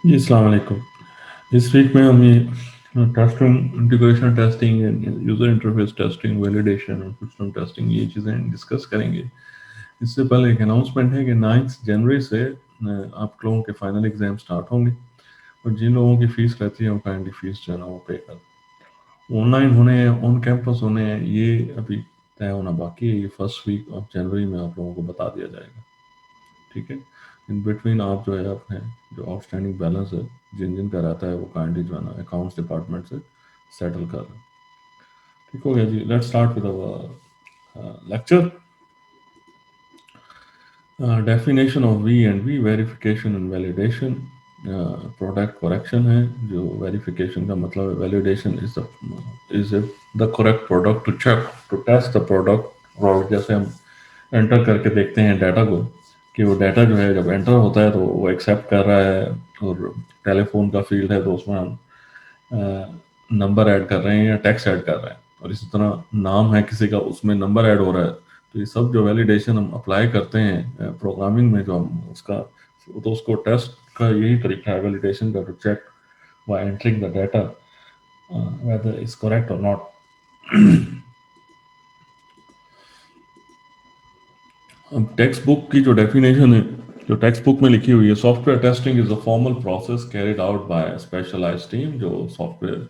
जी, अस्सलाम वालेकुम। इस वीक में हम ये testing, integration testing, user interface testing, validation और सिस्टम टेस्टिंग ये चीज़ें डिस्कस करेंगे। इससे पहले एक अनाउंसमेंट है कि 9 जनवरी से आप लोगों के फाइनल एग्ज़ाम स्टार्ट होंगे और जिन लोगों की फ़ीस रहती है वो काइंडली फ़ीस जो है ना वो पे कर। ऑनलाइन होने हैं, ऑन कैंपस होने हैं, ये अभी तय होना बाकी है। ये फर्स्ट वीक ऑफ जनवरी में आप लोगों को बता दिया जाएगा। ठीक है। इन बिटवीन आप जो है अपने जो आउटस्टैंडिंग बैलेंस है जिन जिन का रहता है वो काइंडली जो है ना अकाउंट्स डिपार्टमेंट से सेटल कर लें। ठीक हो गया जी। Let's start with our lecture. Definition of V and V, verification and validation. Product correction है जो वेरिफिकेशन का मतलब है। Validation is the correct product to check to test the product. और जैसे हम एंटर करके देखते हैं डाटा को कि वो डाटा जो है जब एंटर होता है तो वो एक्सेप्ट कर रहा है। और टेलीफोन का फील्ड है तो उसमें हम नंबर ऐड कर रहे हैं या टेक्स्ट ऐड कर रहे हैं, और इसी तरह नाम है किसी का उसमें नंबर ऐड हो रहा है। तो ये सब जो वैलिडेशन हम अप्लाई करते हैं प्रोग्रामिंग में जो हम उसका तो उसको टेस्ट का यही तरीका है वैलिडेशन का, to check by entering the data whether is correct और नॉट। अब टेक्स्ट बुक की जो डेफिनेशन है जो टेक्स्ट बुक में लिखी हुई है, software testing is a formal process carried out by specialised team. जो सॉफ्टवेयर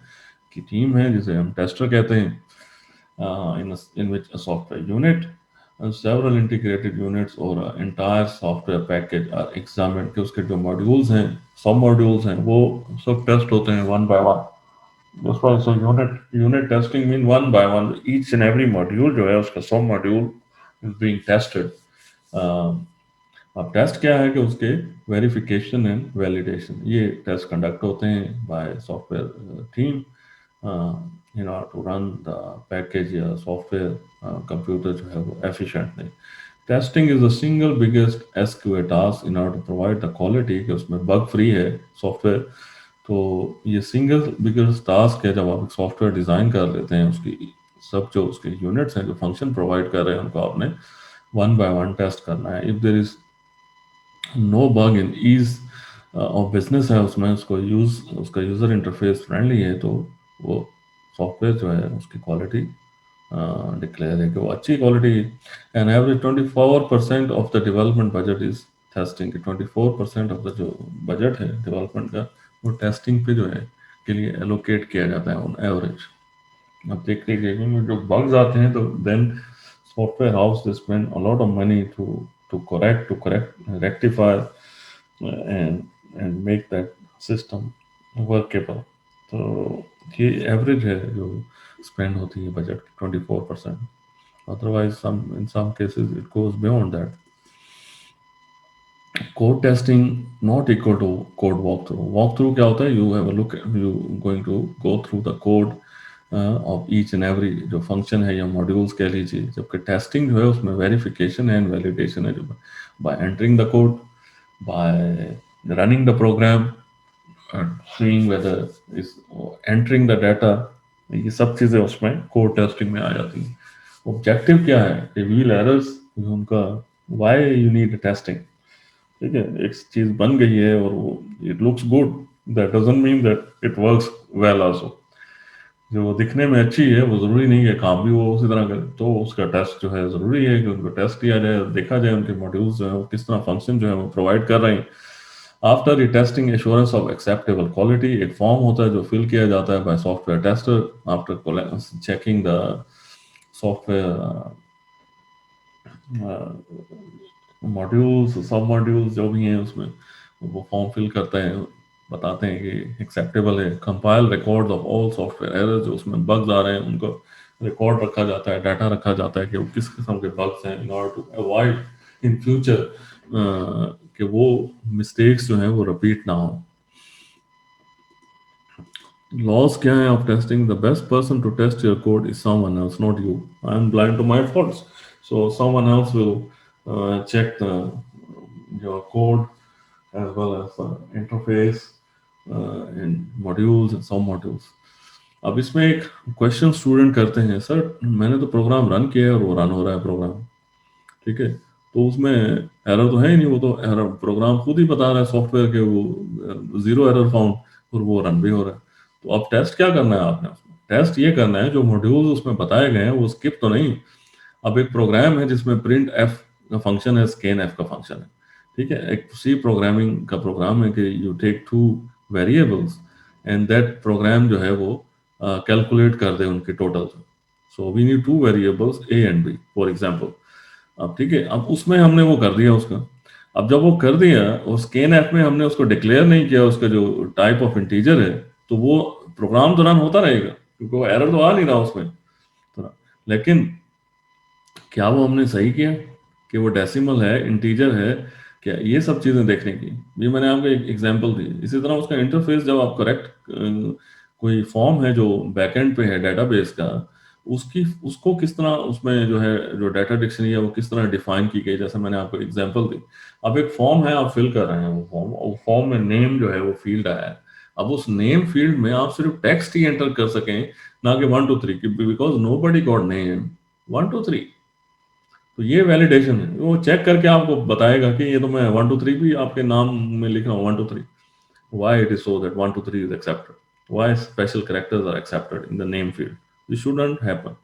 की टीम है जिसे हम टेस्टर कहते हैं, in which a software unit and several integrated units और entire software package are examined कि उसके जो मॉड्यूल्स हैं, सब मॉड्यूल्स हैं, वो सब टेस्ट होते हैं one by one. That's why so unit testing mean one by one each and every module जो है उसका सब module is being tested. Uh, अब टेस्ट क्या है कि उसके वेरिफिकेशन एंड वैलिडेशन ये टेस्ट कंडक्ट होते हैं by software team in order to run the package या सॉफ्टवेयर कंप्यूटर जो है वो efficiently. Testing is the single biggest SQA task in order to provide the quality कि उसमें बग फ्री है सॉफ्टवेयर। तो ये सिंगल बिगेस्ट टास्क है जब आप एक सॉफ्टवेयर डिज़ाइन कर लेते हैं, उसकी सब जो उसके यूनिट्स हैं जो फंक्शन प्रोवाइड कर रहे हैं उनको आपने वन बाय वन टेस्ट करना है। If there is no bug in ease of business है उसमें, उसका यूज़र इंटरफेस फ्रेंडली है, तो वो सॉफ्टवेयर जो है उसकी क्वालिटी डिक्लेयर है कि वो अच्छी क्वालिटी है। And average 24% of the development budget is testing. 24% of the जो बजट है डेवलपमेंट का वो टेस्टिंग पे जो है के लिए एलोकेट किया जाता है ऑन एवरेज। अब देख लीजिए कि जो बग्स आते हैं तो then software house they spend a lot of money to correct rectify and make that system workable. तो ये एवरेज है जो स्पेंड होती है बजट की 24%। Otherwise some in some cases it goes beyond that. Code testing not equal to code walk through. Walk through क्या होता है? You have a look, you going to go through the code of each and every जो function है या modules कह लीजिए, जबकि testing जो है उसमें वेरिफिकेशन एंड वैलिडेशन है जो by entering the code, by running the program, seeing whether is entering the data. ये सब चीज़ें उसमें कोड टेस्टिंग में आ जाती हैं। ऑब्जेक्टिव क्या है? रिवील एरर्स, उनका व्हाई यू नीड टेस्टिंग। ठीक है, एक चीज बन गई है और वो it looks good, that doesn't mean that it works well also. जो दिखने में अच्छी है वो जरूरी नहीं है काम भी वो उसी तरह करे, तो उसका टेस्ट जो है जरूरी है कि उनको टेस्ट किया जाए, देखा जाए उनके मॉड्यूल्स जो है वो किस तरह फंक्शन जो है वो प्रोवाइड कर रहे हैं। After retesting assurance of acceptable quality, एक फॉर्म होता है जो फिल किया जाता है by software tester after checking the software modules, सब मॉड्यूल्स जो भी हैं उसमें वो फॉर्म फिल करते हैं, बताते हैं कि एक्सेप्टेबल है। Compile records of all software errors, जो उसमें बग्स आ रहे हैं उनको रिकॉर्ड रखा जाता है, डाटा रखा जाता है कि वो किस किस्म के बग्स हैं, in order to avoid in future कि वो मिस्टेक्स जो हैं वो रिपीट ना हो। लॉस क्या है of testing? The best person to test your code is someone else, not you. I am blind to my faults, so someone else will check your code as well as interface and modules and some modules. अब इसमें एक question student करते हैं, sir मैंने तो program run किया है और वो रन हो रहा है प्रोग्राम, ठीक है, तो उसमें एरर तो है ही नहीं, वो तो एरर प्रोग्राम खुद ही बता रहा है सॉफ्टवेयर के, वो जीरो एरर फाउंड, और वो रन भी हो रहा है। तो अब टेस्ट क्या करना है आपने उसमें? टेस्ट ये करना है जो मॉड्यूल्स उसमें बताए गए हैं वो स्किप तो नहीं। अब एक प्रोग्राम है जिसमें प्रिंट एफ का फंक्शन है, स्कैन एफ का फंक्शन है, ठीक है। एक सी प्रोग्रामिंग का प्रोग्राम है कि you take two variables and that program जो है वो कैलकुलेट कर दे उनके total. So we need two variables A and B for example. अब ठीक है, अब उसमें हमने वो कर दिया उसका। अब जब वो कर दिया और स्कैन ऐप में हमने उसको डिक्लेयर नहीं किया उसका जो टाइप ऑफ इंटीजर है, तो वो प्रोग्राम तो रन होता रहेगा क्योंकि वो एरर तो आ नहीं रहा उसमें। तो लेकिन क्या वो हमने सही किया कि वो डेसिमल है, इंटीजर है, क्या ये सब चीज़ें देखने की। ये मैंने आपको एक एग्जांपल दी। इसी तरह उसका इंटरफेस जब आप करेक्ट कोई फॉर्म है जो बैकएंड पे है डेटाबेस का, उसकी उसको किस तरह उसमें जो है जो डाटा डिक्शनरी है वो किस तरह डिफाइन की गई, जैसे मैंने आपको एग्जांपल दी। अब एक फॉर्म है, आप फिल कर रहे हैं वो फॉर्म, और फॉर्म में नेम जो है वो फील्ड आया है। अब उस नेम फील्ड में आप सिर्फ टेक्स्ट ही एंटर कर सकें, ना कि 1 2 3, because nobody got name 1 2 3। तो ये वैलिडेशन है, वो चेक करके आपको बताएगा कि ये तो मैं 1 2 3 भी आपके नाम में लिख रहा हूँ 1 2 3। Why it is so that 1 2 3 is accepted, why special characters are accepted in the name field, this shouldn't happen.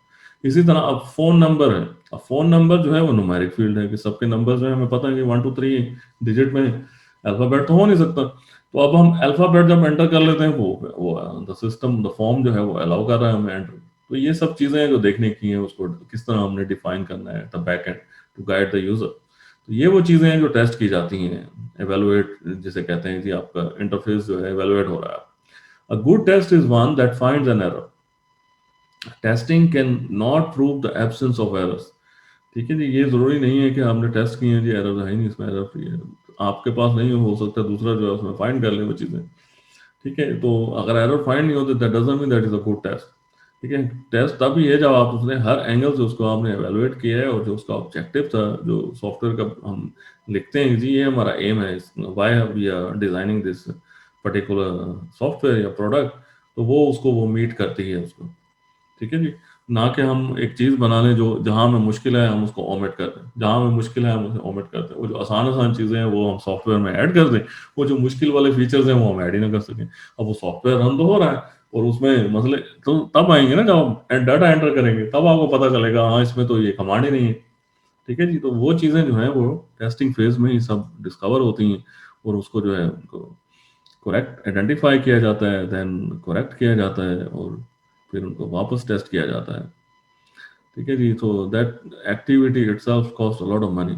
इसी तरह अब फोन नंबर है। अब फोन नंबर जो है वो न्यूमेरिक फील्ड है कि सबके नंबर जो है हमें पता है कि 1 2 3 डिजिट में अल्फाबेट तो हो नहीं सकता। तो अब हम अल्फाबेट जब एंटर कर लेते हैं वो द सिस्टम द फॉर्म जो है वो अलाउ कर रहा है हमें एंटर। तो ये सब चीजें हैं जो देखने की हैं, उसको किस तरह हमने डिफाइन करना है the back end to guide the user. तो ये वो चीजें हैं जो टेस्ट की जाती हैं, एवेलुएट जिसे कहते हैं कि आपका इंटरफेस जो है एवेलुएट हो रहा है। A good test is one that finds an error. Testing cannot prove the absence of errors. ठीक है जी, ये जरूरी नहीं है कि आपने टेस्ट किए हैं जी एरर है ही नहीं इसमें, एरर फ्री है, आपके पास नहीं हो सकता दूसरा जो है उसमें फाइंड कर ले वो चीजें। ठीक है, तो अगर एरर फाइंड नहीं होते that doesn't mean that is a good test. ठीक है, टेस्ट तभी है जब आप उसने हर एंगल से उसको आपने एवेलुएट किया है, और जो उसका ऑब्जेक्टिव था जो सॉफ्टवेयर का हम लिखते हैं जी ये हमारा एम है, why we are designing this particular software या प्रोडक्ट, तो वो उसको वो मीट करती है उसको। ठीक है जी, ना कि हम एक चीज बना लें जो जहां हमें मुश्किल है हम उसको ओमिट कर दें, जहां हमें मुश्किल है हम उसे ओमिट कर दें, वो जो आसान आसान चीजें हैं वो हम सॉफ्टवेयर में ऐड कर दें, वो जो मुश्किल वाले फीचर्स हैं वो हम ऐड ही ना कर सकें। अब वो सॉफ्टवेयर रन तो हो रहा है और उसमें मसले तो तब आएंगे ना जब आप डाटा एंटर करेंगे, तब आपको पता चलेगा हाँ इसमें तो ये कमांड ही नहीं है। ठीक है जी, तो वो चीजें जो है वो टेस्टिंग फेज में ही सब डिस्कवर होती हैं, और उसको जो है उनको करेक्ट आइडेंटिफाई किया जाता है, देन करेक्ट किया जाता है, और फिर उनको वापस टेस्ट किया जाता है। ठीक है जी, तो that activity itself cost a lot of money.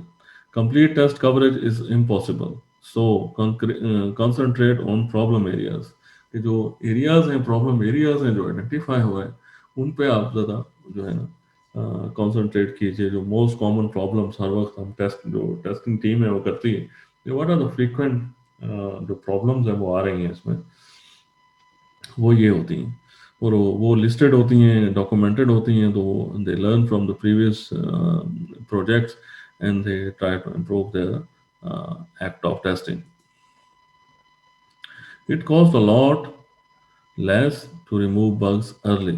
Complete test coverage is impossible, so concentrate on problem areas. कि जो एरियाज हैं, प्रॉब्लम एरियाज हैं जो आइडेंटिफाई हुए हैं, उन पे आप ज़्यादा जो है ना कंसंट्रेट कीजिए। जो मोस्ट कॉमन प्रॉब्लम्स हर वक्त हम टेस्ट जो टेस्टिंग टीम है वो करती है, व्हाट आर द फ्रीक्वेंट जो प्रॉब्लम्स हैं वो आ रही हैं इसमें, वो ये होती हैं, और वो लिस्टेड होती हैं, डॉक्यूमेंटेड होती हैं, तो they learn from the previous projects and they try to improve their act of testing. It cost a lot less to remove bugs early.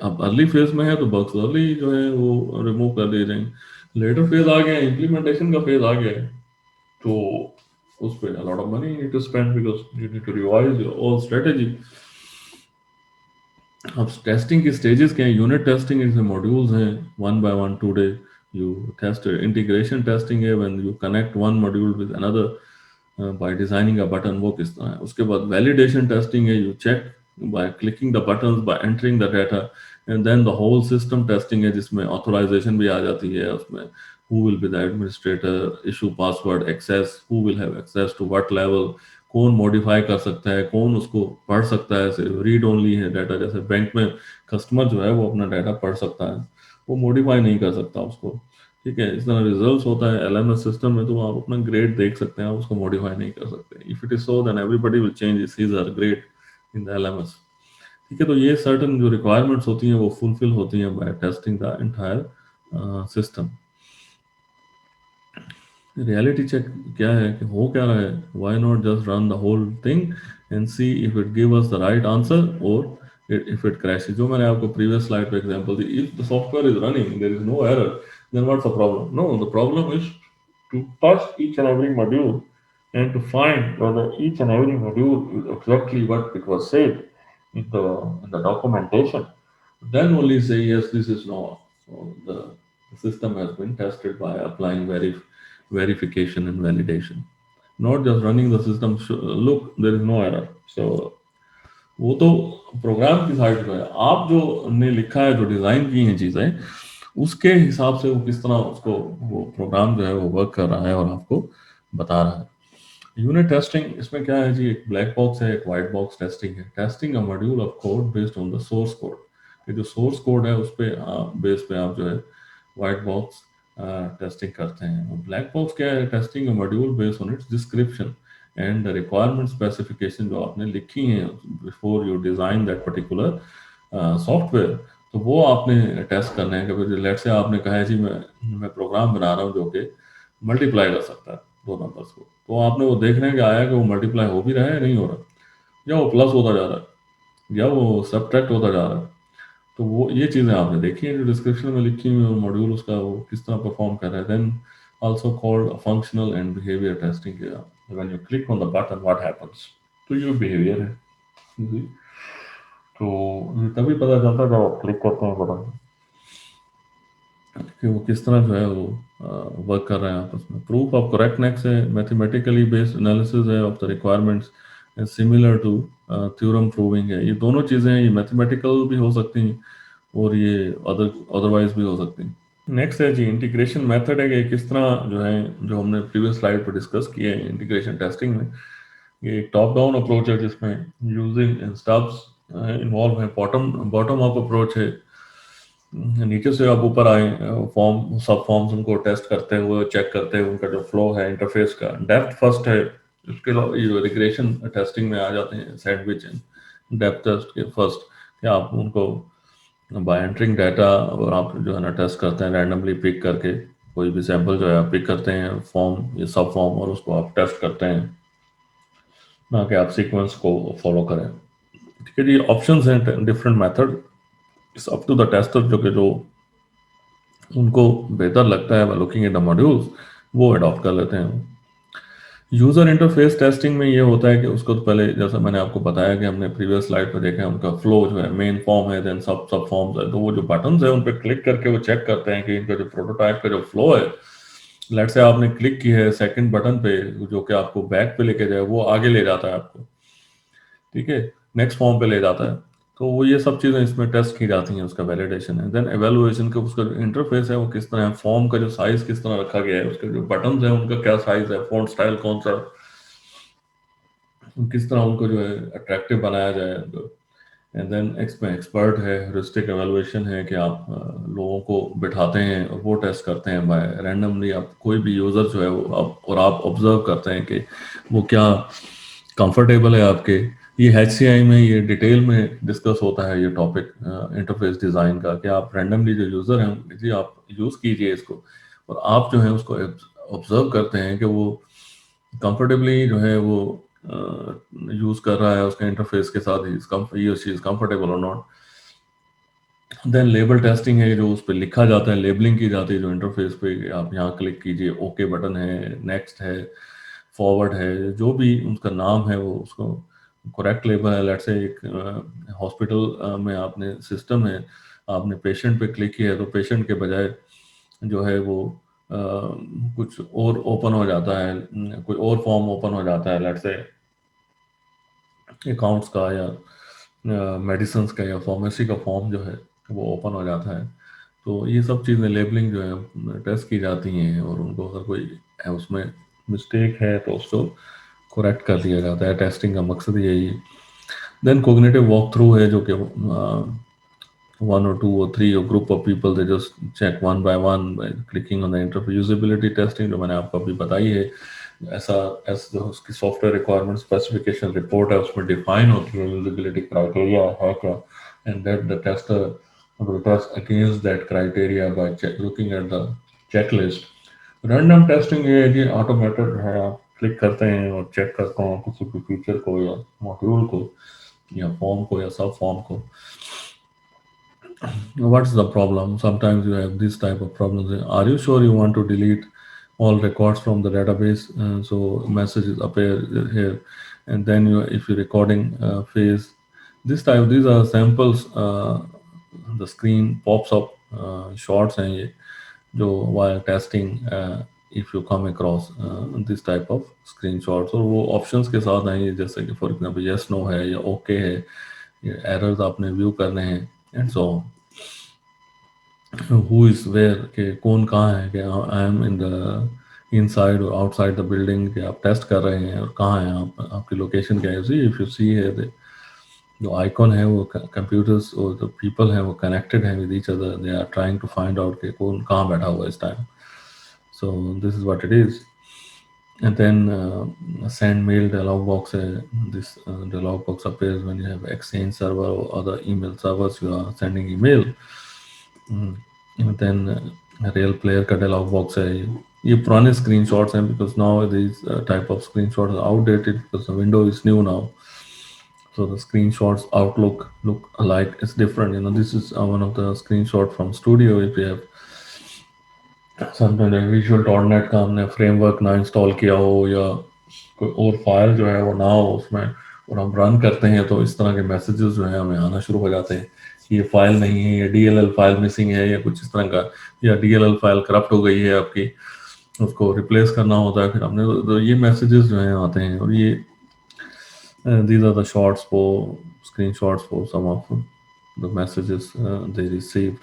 अब अर्ली फेज में है तो बग्स अर्ली जो है वो रिमूव कर दिए जाएंगे। लेटर फेज आ गया, इम्प्लीमेंटेशन का फेज आ गया है, तो उस पर a lot of money you need to spend because you need to revise your whole strategy. अब टेस्टिंग की स्टेजेस क्या है? यूनिट टेस्टिंग इसमें मॉड्यूल्स हैं, one by one today you test. Integration testing है when you connect one module with another by designing a button, वो किस तरह है। उसके बाद वैलिडेशन टेस्टिंग है, you check by clicking the buttons, by entering the data. And then the whole system testing है जिसमें ऑथराइजेशन भी आ जाती है उसमें, who will be the administrator, issue password, access, who will have access to what level, कौन modify कर सकता है, कौन उसको पढ़ सकता है। सिर्फ रीड ओनली है डाटा, जैसे बैंक में कस्टमर जो है वो अपना डाटा पढ़ सकता है, वो मॉडिफाई नहीं कर सकता उसको। ठीक है, इस तरह रिजल्ट्स होता है एलएमएस सिस्टम में, तो आप अपना ग्रेड देख सकते हैं, आप उसको मॉडिफाई नहीं कर सकते। If it is so then everybody will change his her grade in the LMS. ठीक है, तो ये सर्टन जो रिक्वायरमेंट्स होती हैं वो फुलफिल होती हैं by testing the entire system. Reality check क्या है कि हो क्या रहा है, why not just run the whole thing and see if it give us the right answer और इफ इट क्रैशेस। जो मैंने आपको प्रीवियस स्लाइड पे एग्जांपल दी, if the software is running there is no error, then what's the problem? No, the problem is to touch each and every module and to find whether each and every module is exactly what it was said in the documentation. Then only say yes, this is no. So the system has been tested by applying verification and validation, not just running the system. Look, there is no error. So वो तो programme की side पे है। आप जो ने लिखा है, जो डिज़ाइन की हैं चीज़ें, उसके हिसाब से वो किस तरह उसको वो प्रोग्राम जो है वो वर्क कर रहा है और आपको बता रहा है। यूनिट टेस्टिंग इसमें क्या है जी, एक ब्लैक बॉक्स है, एक वाइट बॉक्स टेस्टिंग है। Testing a module of code based on the source code. ये जो सोर्स कोड है उस पे बेस पे आप जो है वाइट बॉक्स टेस्टिंग करते हैं। ब्लैक बॉक्स क्या है? Testing a module based on it's description and the requirement specification जो आपने लिखी हैं before you design that particular software. तो वो आपने टेस्ट करना है कि लेट से आपने कहा है जी मैं प्रोग्राम बना रहा हूँ जो कि मल्टीप्लाई कर सकता है दो नंबर्स को, तो आपने वो देखना है कि आया कि वो मल्टीप्लाई हो भी रहा है, नहीं हो रहा, या वो प्लस होता जा रहा है, या वो सब्ट्रैक्ट होता जा रहा है। तो वो ये चीज़ें आपने देखी हैं जो डिस्क्रिप्शन में लिखी हुई है, मॉड्यूल उसका वो किस तरह परफॉर्म कर रहा है। Then also called functional and behaviour testing. When you click on the button what happens, तो ये बिहेवियर है जी। तो ये तभी पता चलता है जब आप क्लिक करते हैं बटन कि वो किस तरह जो है वो वर्क कर रहे हैं आपस में। प्रूफ ऑफ करेक्टनेस है, मैथमेटिकली बेस्ड एनालिसिस है of the requirements, similar to theorem proving है। ये दोनों चीज़ें ये मैथमेटिकल भी हो सकती हैं और ये अदरवाइज भी हो सकती हैं। नेक्स्ट है जी इंटीग्रेशन मेथड है कि किस तरह जो है, जो हमने प्रीवियस स्लाइड पर डिस्कस किए हैं इंटीग्रेशन टेस्टिंग में। ये एक टॉप डाउन अप्रोच है जिसमें यूजिंग स्टब्स इन्वॉल्व है। बॉटम बॉटम अप अप्रोच है, नीचे से आप ऊपर आए, फॉर्म सब फॉर्म्स उनको टेस्ट करते हुए चेक करते हुए उनका जो फ्लो है इंटरफेस का। डेप्थ फर्स्ट है, इसके अलावा ये रिग्रेशन टेस्टिंग में आ जाते हैं सैंडविच डेप्थ टेस्ट के फर्स्ट, कि आप उनको बाय एंटरिंग डाटा और आप जो है ना टेस्ट करते हैं रैंडमली पिक करके, कोई भी सैंपल जो है आप पिक करते हैं फॉर्म या सब फॉर्म और उसको आप टेस्ट करते हैं, ना कि आप सीक्वेंस को फॉलो करें। ठीक है जी, ऑप्शंस हैं different method, it's up to the tester जो कि जो उनको बेहतर लगता है लुकिंग एट द मॉड्यूल्स वो अडॉप्ट कर लेते हैं। यूजर इंटरफेस टेस्टिंग में ये होता है कि उसको तो पहले जैसा मैंने आपको बताया कि हमने प्रीवियस स्लाइड पर देखा है, उनका फ्लो जो है मेन फॉर्म है, देन सब सब फॉर्म्स है, तो वो जो बटन्स है उन पर क्लिक करके वो चेक करते हैं कि इनका जो प्रोटोटाइप का जो फ्लो है, लेट से आपने क्लिक की है सेकंड बटन पे जो कि आपको बैक पे लेके जाए, वो आगे ले जाता है आपको, ठीक है, नेक्स्ट फॉर्म पे ले जाता है। तो वो ये सब चीज़ें इसमें टेस्ट की जाती हैं, उसका वैलिडेशन है। देन एवेलुएशन का उसका जो इंटरफेस है वो किस तरह है, फॉर्म का जो साइज किस तरह रखा गया है, उसके जो बटन्स हैं उनका क्या साइज है, फॉन्ट स्टाइल कौन सा, किस तरह उनको जो है अट्रैक्टिव बनाया जाए। एंड देन एक्सपर्ट है, ह्यूरिस्टिक एवेलुएशन है कि आप लोगों को बिठाते हैं और वो टेस्ट करते हैं बाय रैंडमली, आप कोई भी यूज़र जो है वो आप और आप ऑब्जर्व करते हैं कि वो क्या कंफर्टेबल है आपके। ये HCI में ये डिटेल में डिस्कस होता है ये टॉपिक इंटरफेस डिज़ाइन का, कि आप रैंडमली जो यूज़र हैं जी आप यूज़ कीजिए इसको और आप जो है उसको ऑब्जर्व करते हैं कि वो कंफर्टेबली जो है वो यूज़ कर रहा है उसके इंटरफेस के साथ, ही इज़ कंफर्टेबल और नॉट। देन लेबल टेस्टिंग है, जो उस पर लिखा जाता है, लेबलिंग की जाती है जो इंटरफेस पे, आप यहाँ क्लिक कीजिए, ओके बटन है, नेक्स्ट है, फॉरवर्ड है, जो भी उनका नाम है वो उसको करेक्ट लेबल है। लेट्स से एक हॉस्पिटल में आपने सिस्टम है, आपने पेशेंट पे क्लिक किया है तो पेशेंट के बजाय जो है वो कुछ और ओपन हो जाता है, कोई और फॉर्म ओपन हो जाता है, लेट्स से अकाउंट्स का या मेडिसिन्स का या फार्मेसी का फॉर्म जो है वो ओपन हो जाता है। तो ये सब चीज़ें लेबलिंग जो है टेस्ट की जाती हैं और उनको अगर कोई उसमें मिस्टेक है तो उसको करेक्ट कर दिया जाता है। टेस्टिंग का मकसद यही है। देन कोग्निटिव वॉक थ्रू है, जो कि one or two or three or group of people, they just check one by clicking on the interface। Usability testing जो मैंने आपको अभी बताई है, ऐसा जो उसकी सॉफ्टवेयर रिक्वायरमेंट स्पेसिफिकेशन रिपोर्ट है उसमें डिफाइन होती है यूजिबिलिटी क्राइटेरिया है क्या, and that the tester will test against that criteria by looking at the checklist। Random testing ये है कि ऑटोमेटेड है, आप क्लिक करते हैं और चेक करते हैं किसी भी फीचर को या मॉड्यूल को या फॉर्म को या सब फॉर्म को। What's the problem? Sometimes you have this type of problems. Are you sure you want to delete all records from the database, so messages appear here. And then if you're recording phase, these are samples. The screen pops up, shots हैं ये जो while testing, if you come across this type of screenshots, और वो options के साथ हैं ये, जैसे कि for example yes no है या okay है, ये errors आपने view करने हैं, and so on. Who is where, कि कौन कहाँ है, कि I am in the inside और आउटसाइड द बिल्डिंग, कि आप टेस्ट कर रहे हैं और कहाँ हैं आप, आपकी लोकेशन क्या है। सी इफ यू सी है जो आइकॉन है वो कंप्यूटर्स और जो पीपल हैं वो कनेक्टेड हैं with each other, they are trying to find out कि कौन कहाँ बैठा हुआ है इस time. So this is what it is. And then send mail dialog box. This dialog box appears when you have Exchange server or other email servers you are sending email. And then real player का dialog box है। ये पुराने screenshots हैं because now these type of screenshots are outdated because the window is new now. So the screenshots outlook look alike. It's different. This is one of the screenshot from Studio. If you have sometime visual net का हमने framework ना install किया हो या कोई और file जो है वो ना हो उसमें, और हम रन करते हैं तो इस तरह के मैसेजेस जो है हमें आना शुरू हो जाते हैं कि ये फाइल नहीं है, या डीएलएल फाइल मिसिंग है, या कुछ इस तरह का, या डीएलएल फाइल करप्ट हो गई है आपकी, उसको रिप्लेस करना होता है। फिर हमने तो ये मैसेजेस जो हैं आते हैं, और ये these are the shots for screenshots for some of the messages they received.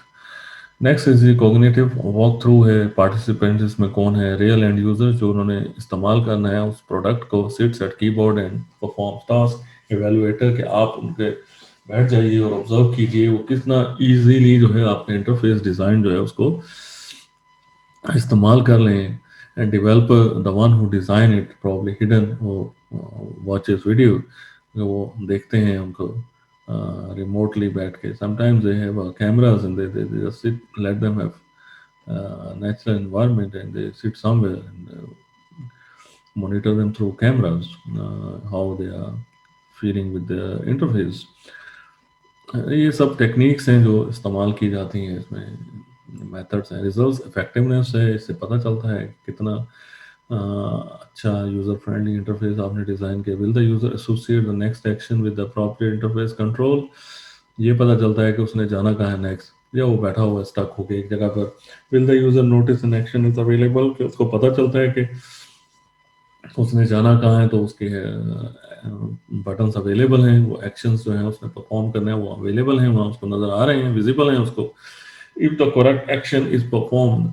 Next is cognitive walk through है। पार्टिसिपेंट इसमें कौन है, रियल एंड यूजर जो उन्होंने इस्तेमाल करना है उस प्रोडक्ट को, seats eight keyboard and perform task. Evaluator के आप उनके बैठ जाइए और ऑब्जर्व कीजिए वो कितना इजीली जो है आपने इंटरफेस डिजाइन जो है उसको इस्तेमाल कर लें। End developer the one who design it probably hidden, वो वॉचेस वीडियो, वो देखते हैं उनको remotely बैठ के। Sometimes they have cameras and they just sit, let them have natural environment and they sit somewhere and monitor them through cameras, how they are feeling with the interface. ये सब techniques हैं जो इस्तेमाल की जाती हैं इसमें, मेथड्स हैं। रिजल्ट्स इफेक्टिवनेस है, इससे पता चलता है कितना अच्छा यूजर फ्रेंडली इंटरफेस आपने डिजाइन किया। Will the user associate the next action with the appropriate interface control, ये पता चलता है कि उसने जाना कहाँ है नेक्स्ट, या वो बैठा हुआ स्टक होके एक जगह पर। Will the user notice an action is available, कि उसको पता चलता है कि उसने जाना कहाँ है, तो उसके बटन्स अवेलेबल हैं, वो एक्शंस जो हैं उसने परफॉर्म करना है वो अवेलेबल हैं, वहाँ उसको नजर आ रहे हैं, विजिबल हैं उसको। If the correct action is performed,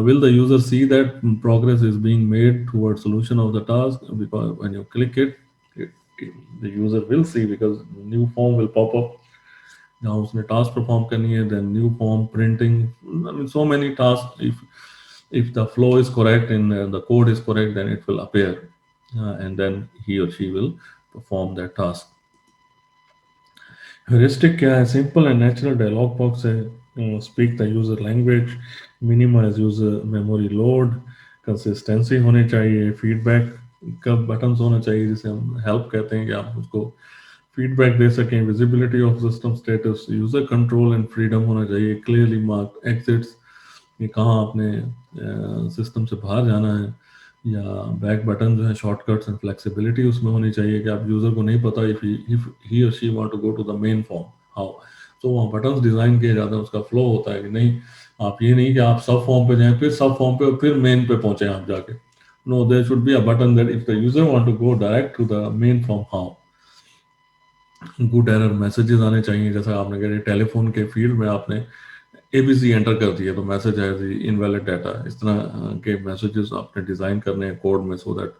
will the user see that progress is being made towards solution of the task? Because when you click the user will see, because new form will pop up, now उसने task perform करनी है, then new form printing, I mean so many tasks. If the flow is correct and the code is correct, then it will appear, and then he or she will perform that task. Heuristic क्या है? Simple and natural dialog box है, speak the user language, minimize user memory load, consistency होने चाहिए, feedback का buttons होना चाहिए जिसे हम help कहते हैं, कि आप उसको feedback दे सकें, visibility of system status, user control and freedom होना चाहिए, clearly marked exits, कि कहाँ आपने सिस्टम से बाहर जाना है, या बैक बटन जो है शॉर्टकट्स एंड फ्लेक्सिबिलिटी उसमें होनी चाहिए, कि आप यूजर को नहीं पता इफ ही और she want to go to the main form how, तो वहाँ बटन्स डिजाइन किए जाते हैं, उसका फ्लो होता है कि नहीं, आप ये नहीं कि आप सब फॉर्म पे जाएं फिर सब फॉर्म पे फिर मेन पे पहुंचे आप जाके। No, there should be a button that if the user want to go direct to the main form how. Good error messages आने चाहिए, जैसा आपने कहा टेलीफोन के फील्ड में आपने एबीसी एंटर कर दिया तो मैसेज है दी इनवैलिड डाटा, इस तरह के मैसेजेस आपने डिजाइन करने हैं कोड में, so that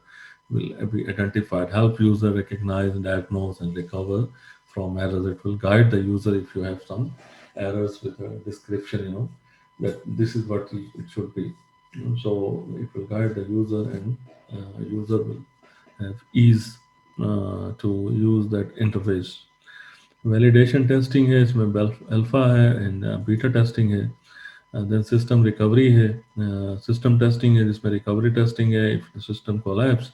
will be identified, help user recognize, diagnose and recover from errors. It will guide the user if you have some errors with a description, that this is what it should be. So it will guide the user, and user will have ease to use that interface. Validation testing है, इसमें alpha है and beta testing है, then system recovery है, system testing है जिसमें recovery testing है if system collapse,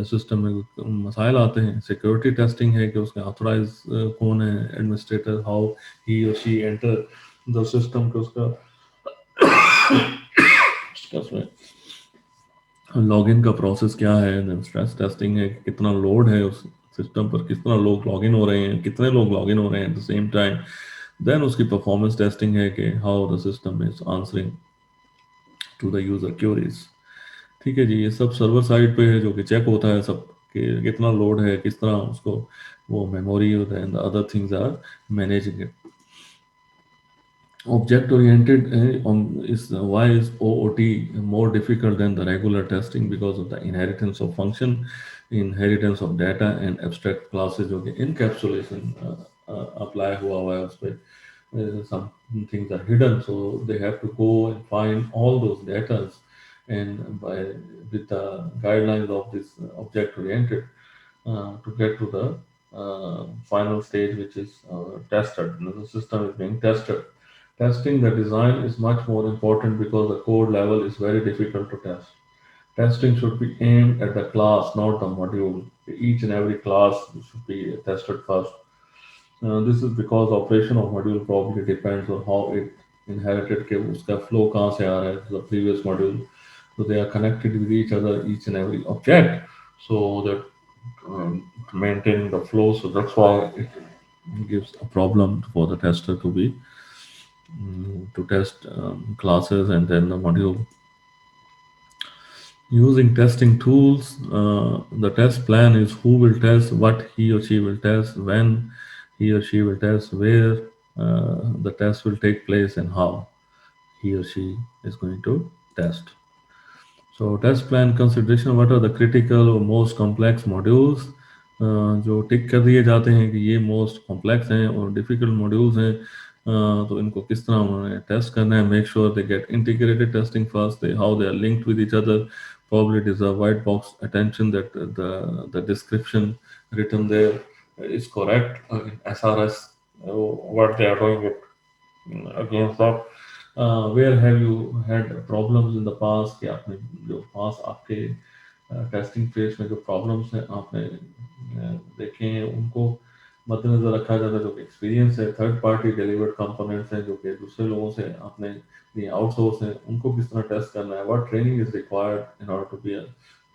system में मसाइल आते हैं। सिक्योरिटी टेस्टिंग है कि उसका ऑथराइज कौन है, एडमिनिस्ट्रेटर, हाउ ही और शी एंटर द सिस्टम, के उसका उसमें लॉगिन का प्रोसेस क्या है, देन स्ट्रेस टेस्टिंग है कि कितना लोड है उस सिस्टम पर, कितना लोग लॉगिन हो रहे हैं, कितने लोग लॉगिन हो रहे हैं at the same time. Then उसकी परफॉर्मेंस टेस्टिंग है कि how the system is answering to the user queries. ठीक है जी, ये सब सर्वर साइड पे है जो कि चेक होता है सब कि कितना लोड है, किस तरह उसको वो memory and other things are managing it. Object oriented is why is OOT more difficult than the regular testing because of the inheritance of function, inheritance of data and abstract classes जो कि encapsulation apply हुआ है उस पे। Some things are hidden, so they have to go and find all those data and by with the guidelines of this object oriented to get to the final stage, which is tested. You know, the system is being tested. Testing the design is much more important because the code level is very difficult to test. Testing should be aimed at the class, not the module. Each and every class should be tested first. This is because operation of module probably depends on how it inherited के उसका flow कहाँ से आ रहा है, the previous module. So they are connected with each other, each and every object, so that maintaining the flow. So that's why it gives a problem for the tester to be to test classes and then the module. Using testing tools, the test plan is who will test, what he or she will test, when he or she will test, where the test will take place, and how he or she is going to test. So test plan consideration, what are the critical or most complex modules जो टिक कर दिए जाते हैं कि ये most complex हैं और difficult modules हैं, तो इनको किस तरह उन्होंने टेस्ट करना है। Make sure they get integrated testing first, they how they are linked with each other, probably deserve white box attention that the description written there is correct in SRS, what they are doing it against that. Where have you had problems in the past कि आपने जो पास आपके testing phase में जो problems हैं आपने देखे हैं उनको मद्देनजर रखा जाता है। जो एक्सपीरियंस है, थर्ड पार्टी डिलीवर्ड कंपोनेंट्स हैं जो कि दूसरे लोगों से आपने ये आउटसोर्स हैं, उनको किस तरह टेस्ट करना है, what training is required in order to be a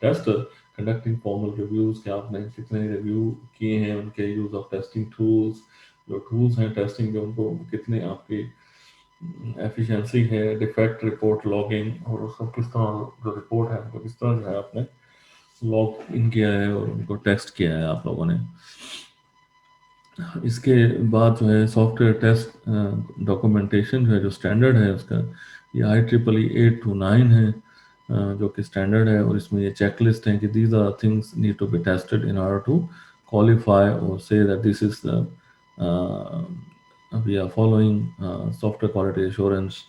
tester, conducting formal reviews कि आपने कितने रिव्यू किए हैं, उनके यूज ऑफ टेस्टिंग टूल्स, जो टूल्स हैं टेस्टिंग के उनको कितने आपकी एफिशिएंसी है, डिफेक्ट रिपोर्ट लॉगिंग और उसको किस तरह जो रिपोर्ट है उनको किस तरह जो है आपने लॉग इन किया है और उनको टेस्ट किया है आप लोगों ने। इसके बाद जो है सॉफ्टवेयर टेस्ट डॉक्यूमेंटेशन जो है, जो स्टैंडर्ड है उसका, ये IEEE 829 है जो कि स्टैंडर्ड है और इसमें ये चेकलिस्ट है कि these are things need to be tested in order to qualify or say that this is the we are following software quality assurance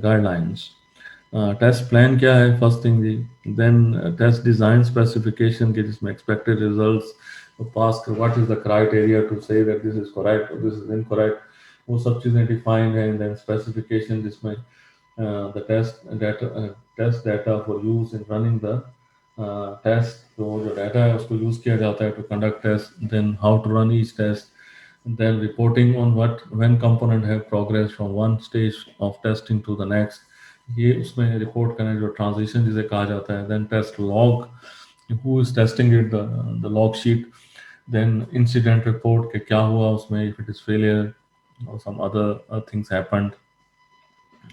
guidelines. Test plan क्या है, फर्स्ट थिंग जी। देन टेस्ट डिज़ाइन स्पेसिफिकेशन के जिसमें expected results pass कर, what is the criteria to say that this is correct और this is incorrect, वो सब चीज़ें डिफाइंड हैं। देन स्पेसिफिकेशन जिसमें the test data for use in running the test, जो डाटा है उसको यूज़ किया जाता है to conduct test, then how to run each test, then reporting on what when component have progressed from one stage of testing to the next, ये उसमें report करना जो ट्रांजिशन जिसे कहा जाता है। Then test log, who is testing it, the log sheet. Then incident report के क्या हुआ उसमें, if it is failure or some other things happened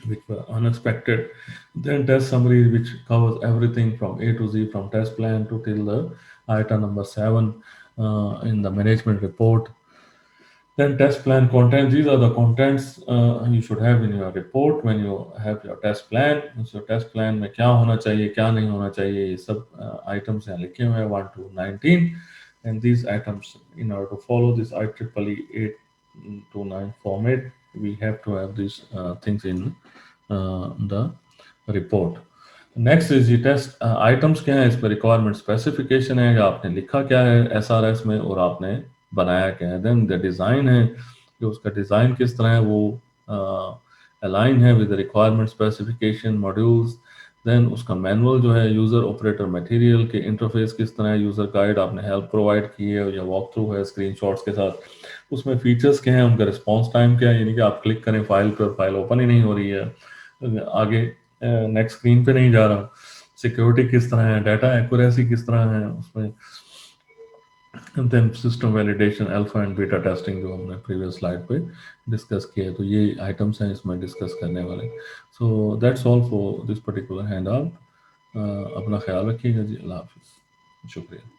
which were unexpected. Then test summary which covers everything from A to Z, from test plan to till the item number 7 in the management report. Then test plan contents. These are the contents you should have in your report when you have your test plan. So test plan में क्या होना चाहिए, क्या नहीं होना चाहिए, ये सब items यहाँ लिखे हुए हैं 1 to 19. And these items, in order to follow this IEEE 829 format, we have to have these things in the report. Next is ये टेस्ट आइटम्स क्या है, इस पर रिक्वायरमेंट स्पेसिफिकेशन है, आपने लिखा क्या है SRS में और आपने बनाया क्या है। देन द डिज़ाइन है, जो उसका डिज़ाइन किस तरह है वो अलाइन है with requirement specification modules. Then उसका मैनुअल जो है, यूज़र ऑपरेटर मटेरियल के इंटरफेस किस तरह है, यूज़र गाइड आपने हेल्प प्रोवाइड की है या वॉक थ्रू है स्क्रीनशॉट्स के साथ, उसमें फीचर्स क्या हैं, उनका रिस्पॉन्स टाइम क्या है, यानी कि आप क्लिक करें फाइल पर, फाइल ओपन ही नहीं हो रही है, आगे नेक्स्ट स्क्रीन पे नहीं जा रहा, सिक्योरिटी किस तरह है, डाटा एक्यूरेसी किस तरह है उसमें, then system validation, alpha and beta testing जो हमने प्रीवियस स्लाइड पे डिस्कस किया है, तो ये आइटम्स हैं इसमें डिस्कस करने वाले। So that's all for this particular hand out. अपना ख्याल रखिएगा जी, अल्लाह हाफिज़, शुक्रिया।